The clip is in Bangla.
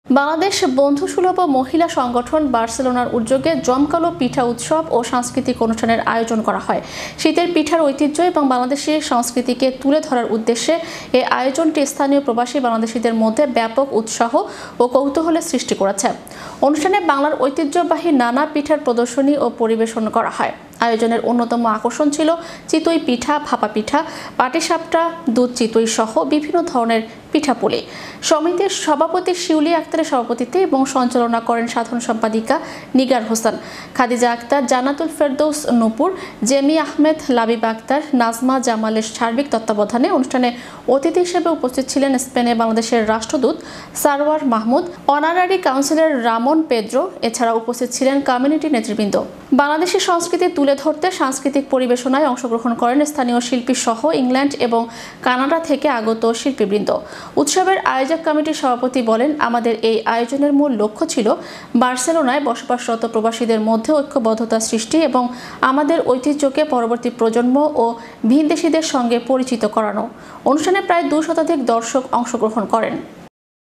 বাংলাদেশ বন্ধুসুলভ মহিলা সংগঠন বার্সেলোনার উদ্যোগে জমকালো পিঠা উৎসব ও সাংস্কৃতিক অনুষ্ঠানের আয়োজন করা হয়। শীতের পিঠার ঐতিহ্য এবং বাংলাদেশের সংস্কৃতিকে তুলে ধরার উদ্দেশ্যে এই আয়োজনটি স্থানীয় প্রবাসী বাংলাদেশিদের মধ্যে ব্যাপক উৎসাহ ও কৌতূহলের সৃষ্টি করেছে। অনুষ্ঠানে বাংলার ঐতিহ্যবাহী নানা পিঠার প্রদর্শনী ও পরিবেশন করা হয়। আয়োজনের অন্যতম আকর্ষণ ছিল চিতই পিঠা, ভাপা পিঠা, পাটিসাপটা, দুধ চিতই সহ বিভিন্ন ধরনের পিঠাপুলি। সমিতির সভাপতি শিউলি আক্তারের সভাপতিত্বে এবং সঞ্চালনা করেন সাধারণ সম্পাদিকা নিগার হোসেন, খাদিজা আক্তার, জান্নাতুল ফেরদৌস নূপুর, জেমি আহমেদ, লাবিব আক্তার, নাজমা জামালের সার্বিক তত্ত্বাবধানে অনুষ্ঠানে অতিথি হিসেবে উপস্থিত ছিলেন স্পেনে বাংলাদেশের রাষ্ট্রদূত Sarwar Mahmud, honorary councillor Ramon Pedro. এছাড়া উপস্থিত ছিলেন কমিউনিটি নেতৃবৃন্দ। বাংলাদেশের সংস্কৃতি তুলে ধরতে সাংস্কৃতিক পরিবেশনায় অংশগ্রহণ করেন স্থানীয় শিল্পী সহ ইংল্যান্ড এবং কানাডা থেকে আগত শিল্পীবৃন্দ। উৎসবের আয়োজক কমিটির সভাপতি বলেন, আমাদের এই আয়োজনের মূল লক্ষ্য ছিল বার্সেলোনায় বসবাসরত প্রবাসীদের মধ্যে ঐক্যবদ্ধতা সৃষ্টি এবং আমাদের ঐতিহ্যকে পরবর্তী প্রজন্ম ও ভিনদেশীদের সঙ্গে পরিচিত করানো। অনুষ্ঠানে প্রায় 2 শতাধিক দর্শক অংশগ্রহণ করেন।